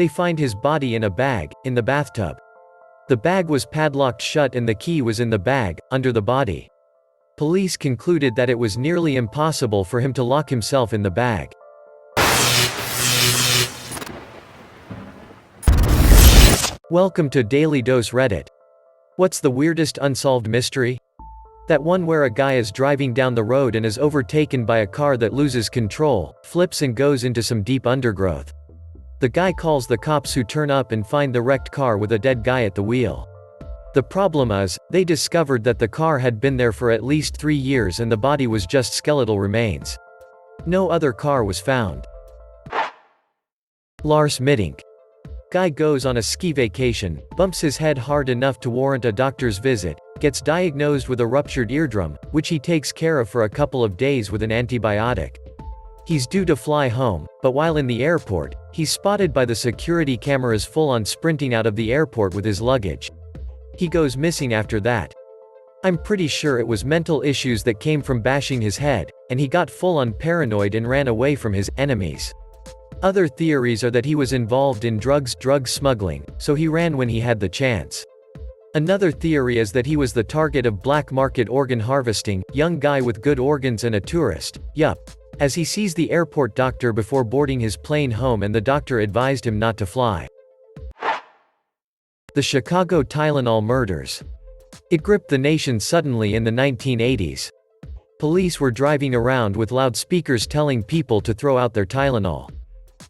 They find his body in a bag, in the bathtub. The bag was padlocked shut and the key was in the bag, under the body. Police concluded that it was nearly impossible for him to lock himself in the bag. Welcome to Daily Dose Reddit. What's the weirdest unsolved mystery? That one where a guy is driving down the road and is overtaken by a car that loses control, flips and goes into some deep undergrowth. The guy calls the cops who turn up and find the wrecked car with a dead guy at the wheel. The problem is, they discovered that the car had been there for at least 3 years and the body was just skeletal remains. No other car was found. Lars Middink. Guy goes on a ski vacation, bumps his head hard enough to warrant a doctor's visit, gets diagnosed with a ruptured eardrum, which he takes care of for a couple of days with an antibiotic. He's due to fly home, but while in the airport, he's spotted by the security cameras full-on sprinting out of the airport with his luggage. He goes missing after that. I'm pretty sure it was mental issues that came from bashing his head, and he got full-on paranoid and ran away from his enemies. Other theories are that he was involved in drug smuggling, so he ran when he had the chance. Another theory is that he was the target of black market organ harvesting, young guy with good organs and a tourist, yup. As he sees the airport doctor before boarding his plane home and the doctor advised him not to fly. The Chicago Tylenol murders. It gripped the nation suddenly in the 1980s. Police were driving around with loudspeakers telling people to throw out their Tylenol.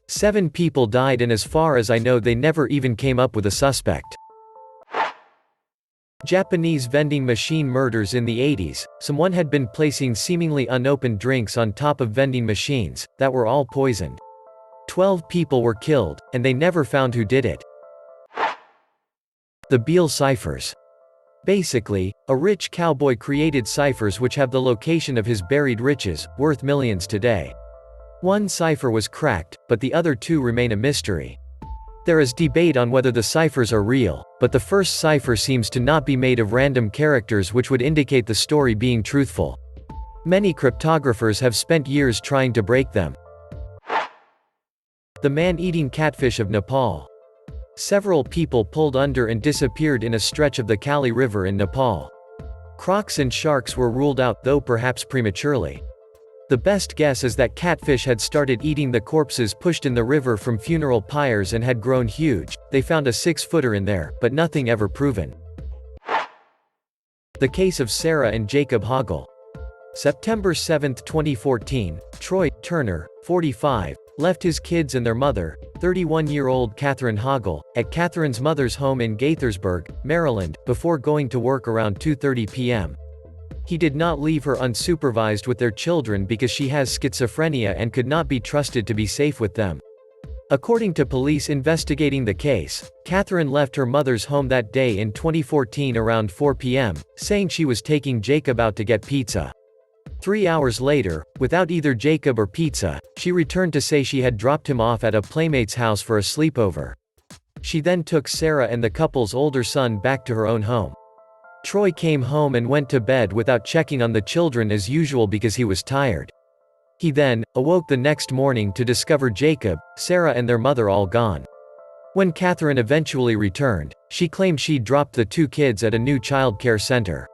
7 people died and as far as I know they never even came up with a suspect. Japanese vending machine murders in the 80s, someone had been placing seemingly unopened drinks on top of vending machines, that were all poisoned. 12 people were killed, and they never found who did it. The Beale ciphers. Basically, a rich cowboy created ciphers which have the location of his buried riches, worth millions today. One cipher was cracked, but the other 2 remain a mystery. There is debate on whether the ciphers are real, but the first cipher seems to not be made of random characters which would indicate the story being truthful. Many cryptographers have spent years trying to break them. The man-eating catfish of Nepal. Several people pulled under and disappeared in a stretch of the Kali River in Nepal. Crocs and sharks were ruled out, though perhaps prematurely. The best guess is that catfish had started eating the corpses pushed in the river from funeral pyres and had grown huge. They found a 6-footer in there, but nothing ever proven. The case of Sarah and Jacob Hoggle. September 7, 2014, Troy Turner, 45, left his kids and their mother, 31-year-old Catherine Hoggle, at Catherine's mother's home in Gaithersburg, Maryland, before going to work around 2:30 p.m. He did not leave her unsupervised with their children because she has schizophrenia and could not be trusted to be safe with them. According to police investigating the case, Catherine left her mother's home that day in 2014 around 4 p.m., saying she was taking Jacob out to get pizza. 3 hours later, without either Jacob or pizza, she returned to say she had dropped him off at a playmate's house for a sleepover. She then took Sarah and the couple's older son back to her own home. Troy came home and went to bed without checking on the children as usual because he was tired. He then awoke the next morning to discover Jacob, Sarah and their mother all gone. When Catherine eventually returned, she claimed she'd dropped the 2 kids at a new child care center.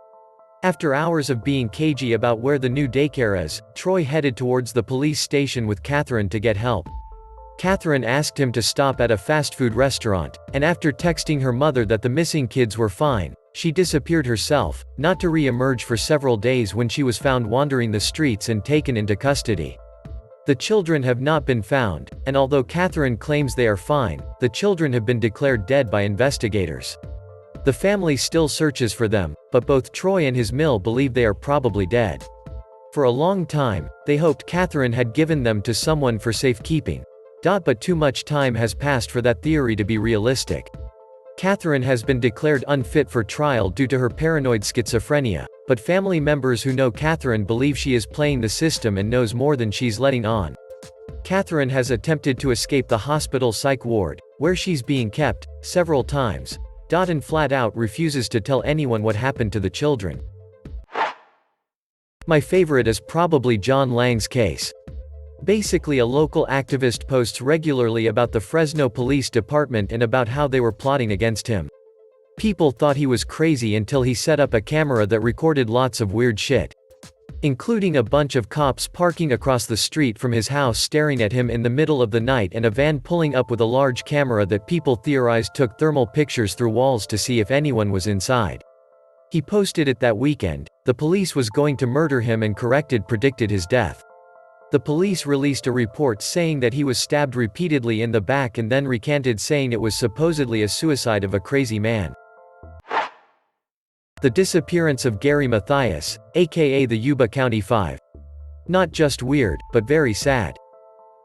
After hours of being cagey about where the new daycare is, Troy headed towards the police station with Catherine to get help. Catherine asked him to stop at a fast food restaurant, and after texting her mother that the missing kids were fine, she disappeared herself, not to re-emerge for several days when she was found wandering the streets and taken into custody. The children have not been found, and although Catherine claims they are fine, the children have been declared dead by investigators. The family still searches for them, but both Troy and his mill believe they are probably dead. For a long time, they hoped Catherine had given them to someone for safekeeping. But too much time has passed for that theory to be realistic. Catherine has been declared unfit for trial due to her paranoid schizophrenia, but family members who know Catherine believe she is playing the system and knows more than she's letting on. Catherine has attempted to escape the hospital psych ward, where she's being kept, several times, and flat out refuses to tell anyone what happened to the children. My favorite is probably John Lang's case. Basically, a local activist posts regularly about the Fresno Police Department and about how they were plotting against him. People thought he was crazy until he set up a camera that recorded lots of weird shit, including a bunch of cops parking across the street from his house staring at him in the middle of the night and a van pulling up with a large camera that people theorized took thermal pictures through walls to see if anyone was inside. He posted it that weekend. The police was going to murder him and predicted his death. The police released a report saying that he was stabbed repeatedly in the back and then recanted, saying it was supposedly a suicide of a crazy man. The disappearance of Gary Mathias, aka the Yuba County Five. Not just weird, but very sad.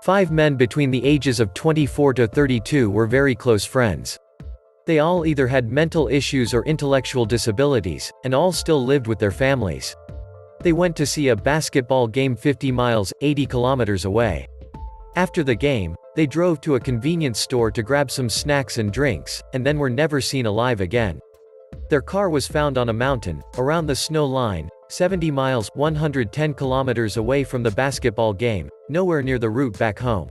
5 men between the ages of 24 to 32 were very close friends. They all either had mental issues or intellectual disabilities, and all still lived with their families. They went to see a basketball game 50 miles, 80 kilometers away. After the game, they drove to a convenience store to grab some snacks and drinks, and then were never seen alive again. Their car was found on a mountain, around the snow line, 70 miles, 110 kilometers away from the basketball game, nowhere near the route back home.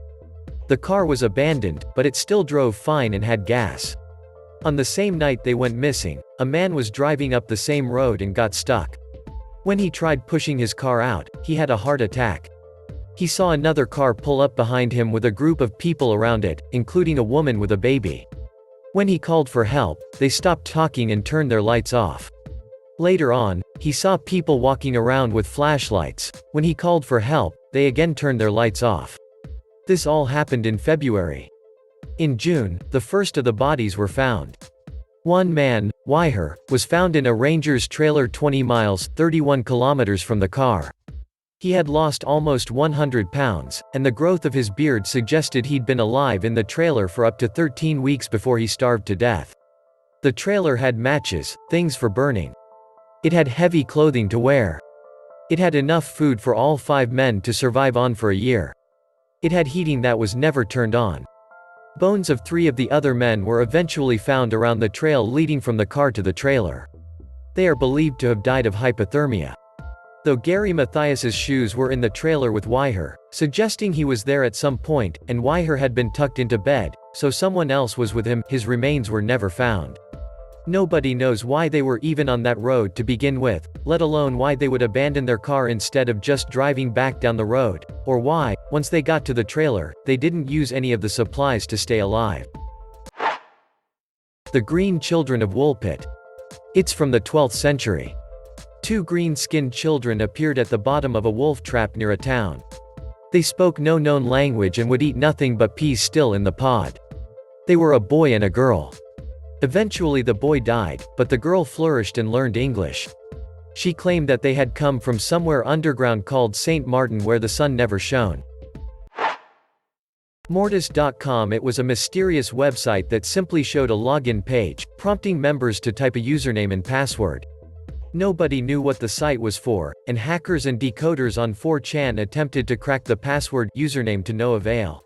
The car was abandoned, but it still drove fine and had gas. On the same night they went missing, a man was driving up the same road and got stuck. When he tried pushing his car out, he had a heart attack. He saw another car pull up behind him with a group of people around it, including a woman with a baby. When he called for help, they stopped talking and turned their lights off. Later on, he saw people walking around with flashlights. When he called for help, they again turned their lights off. This all happened in February. In June, the first of the bodies were found. One man, Weiher, was found in a ranger's trailer 20 miles, 31 kilometers from the car. He had lost almost 100 pounds, and the growth of his beard suggested he'd been alive in the trailer for up to 13 weeks before he starved to death. The trailer had matches, things for burning. It had heavy clothing to wear. It had enough food for all 5 men to survive on for a year. It had heating that was never turned on. Bones of 3 of the other men were eventually found around the trail leading from the car to the trailer. They are believed to have died of hypothermia. Though Gary Mathias's shoes were in the trailer with Weiher, suggesting he was there at some point, and Weiher had been tucked into bed, so someone else was with him, his remains were never found. Nobody knows why they were even on that road to begin with, let alone why they would abandon their car instead of just driving back down the road, or why, once they got to the trailer, they didn't use any of the supplies to stay alive. The Green Children of Woolpit. It's from the 12th century. 2 green-skinned children appeared at the bottom of a wolf trap near a town. They spoke no known language and would eat nothing but peas still in the pod. They were a boy and a girl. Eventually the boy died, but the girl flourished and learned English. She claimed that they had come from somewhere underground called St. Martin where the sun never shone. Mortis.com. It was a mysterious website that simply showed a login page, prompting members to type a username and password. Nobody knew what the site was for, and hackers and decoders on 4chan attempted to crack the password username to no avail.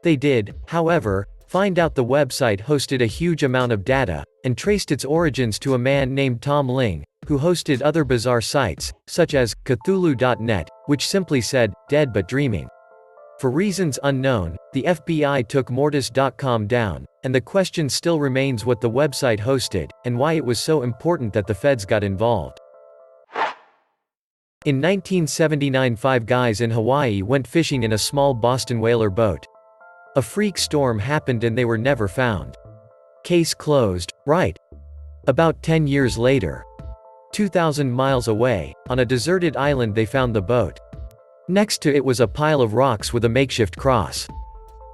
They did, however, find out the website hosted a huge amount of data, and traced its origins to a man named Tom Ling, who hosted other bizarre sites, such as Cthulhu.net, which simply said, "dead but dreaming." For reasons unknown, the FBI took Mortis.com down, and the question still remains what the website hosted, and why it was so important that the feds got involved. In 1979, 5 guys in Hawaii went fishing in a small Boston whaler boat. A freak storm happened and they were never found. Case closed, right? About 10 years later, 2,000 miles away, on a deserted island they found the boat. Next to it was a pile of rocks with a makeshift cross.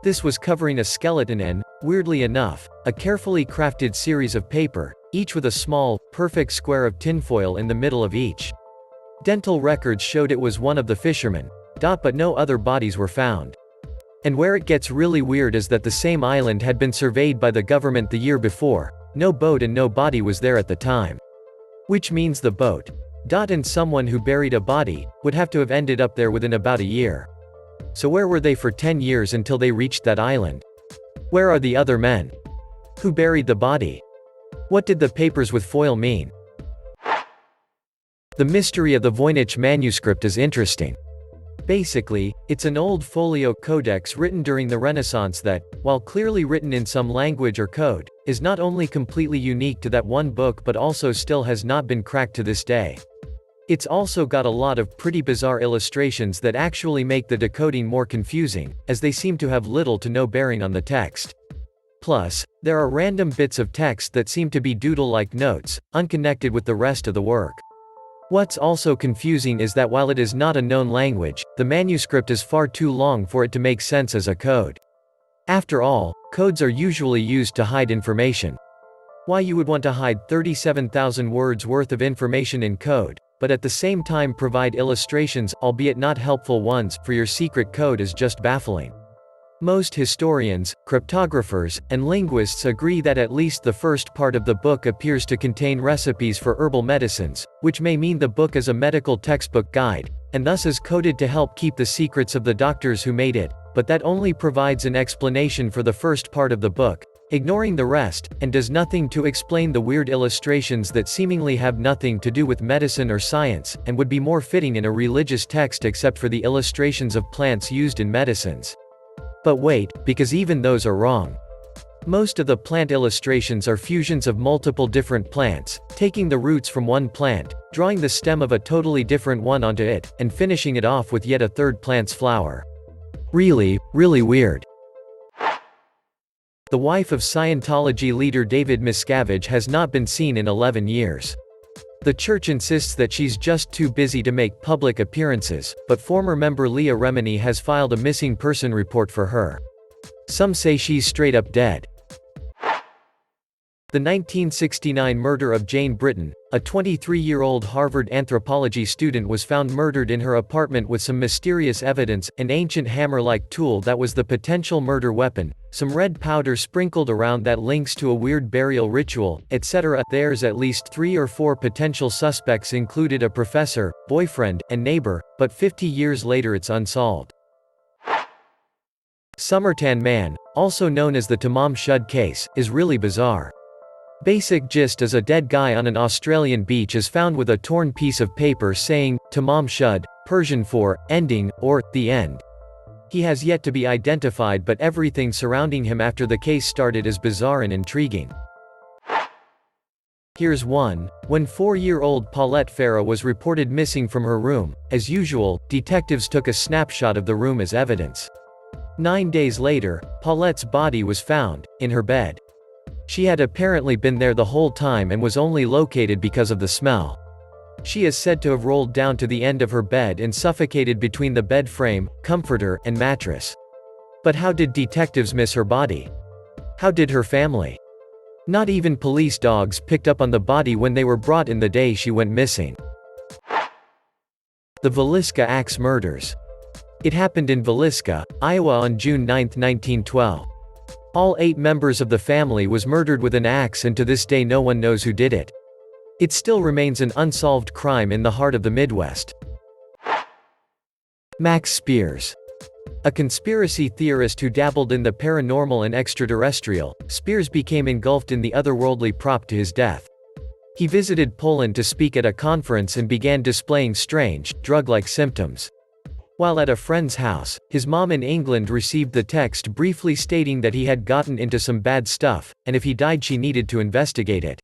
This was covering a skeleton and, weirdly enough, a carefully crafted series of paper, each with a small, perfect square of tinfoil in the middle of each. Dental records showed it was one of the fishermen, but no other bodies were found. And where it gets really weird is that the same island had been surveyed by the government the year before. No boat and no body was there at the time. Which means the boat, and someone who buried a body, would have to have ended up there within about a year. So where were they for 10 years until they reached that island? Where are the other men? Who buried the body? What did the papers with foil mean? The mystery of the Voynich manuscript is interesting. Basically, it's an old folio codex written during the Renaissance that, while clearly written in some language or code, is not only completely unique to that one book but also still has not been cracked to this day. It's also got a lot of pretty bizarre illustrations that actually make the decoding more confusing, as they seem to have little to no bearing on the text. Plus, there are random bits of text that seem to be doodle-like notes, unconnected with the rest of the work. What's also confusing is that while it is not a known language, the manuscript is far too long for it to make sense as a code. After all, codes are usually used to hide information. Why you would want to hide 37,000 words worth of information in code, but at the same time provide illustrations, albeit not helpful ones, for your secret code is just baffling. Most historians, cryptographers, and linguists agree that at least the first part of the book appears to contain recipes for herbal medicines, which may mean the book is a medical textbook guide, and thus is coded to help keep the secrets of the doctors who made it, but that only provides an explanation for the first part of the book, ignoring the rest, and does nothing to explain the weird illustrations that seemingly have nothing to do with medicine or science, and would be more fitting in a religious text except for the illustrations of plants used in medicines. But wait, because even those are wrong. Most of the plant illustrations are fusions of multiple different plants, taking the roots from one plant, drawing the stem of a totally different one onto it, and finishing it off with yet a third plant's flower. Really, really weird. The wife of Scientology leader David Miscavige has not been seen in 11 years. The church insists that she's just too busy to make public appearances, but former member Leah Remini has filed a missing person report for her. Some say she's straight up dead. The 1969 murder of Jane Britton, a 23-year-old Harvard anthropology student, was found murdered in her apartment with some mysterious evidence, an ancient hammer-like tool that was the potential murder weapon, some red powder sprinkled around that links to a weird burial ritual, etc. There's at least 3 or 4 potential suspects, included a professor, boyfriend, and neighbor, but 50 years later it's unsolved. Summertan Man, also known as the Tamam Shud case, is really bizarre. Basic gist is a dead guy on an Australian beach is found with a torn piece of paper saying, Tamam Shud, Persian for, ending, or, the end. He has yet to be identified, but everything surrounding him after the case started is bizarre and intriguing. Here's one. When 4-year-old Paulette Farah was reported missing from her room, as usual, detectives took a snapshot of the room as evidence. 9 days later, Paulette's body was found, in her bed. She had apparently been there the whole time and was only located because of the smell. She is said to have rolled down to the end of her bed and suffocated between the bed frame, comforter, and mattress. But how did detectives miss her body? How did her family? Not even police dogs picked up on the body when they were brought in the day she went missing. The Villisca Axe Murders. It happened in Villisca, Iowa on June 9, 1912. All 8 members of the family was murdered with an axe, and to this day no one knows who did it. It still remains an unsolved crime in the heart of the Midwest. Max Spears. A conspiracy theorist who dabbled in the paranormal and extraterrestrial, Spears became engulfed in the otherworldly prop to his death. He visited Poland to speak at a conference and began displaying strange, drug-like symptoms. While at a friend's house, his mom in England received the text briefly stating that he had gotten into some bad stuff, and if he died she needed to investigate it.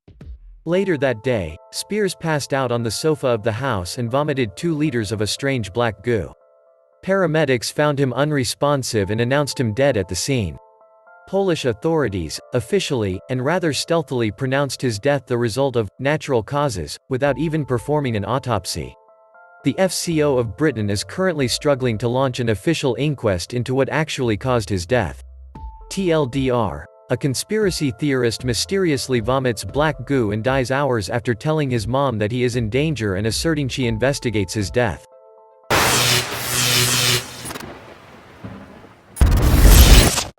Later that day, Spears passed out on the sofa of the house and vomited 2 liters of a strange black goo. Paramedics found him unresponsive and announced him dead at the scene. Polish authorities, officially, and rather stealthily pronounced his death the result of natural causes, without even performing an autopsy. The FCO of Britain is currently struggling to launch an official inquest into what actually caused his death. TLDR. A conspiracy theorist mysteriously vomits black goo and dies hours after telling his mom that he is in danger and asserting she investigates his death.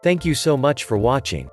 Thank you so much for watching.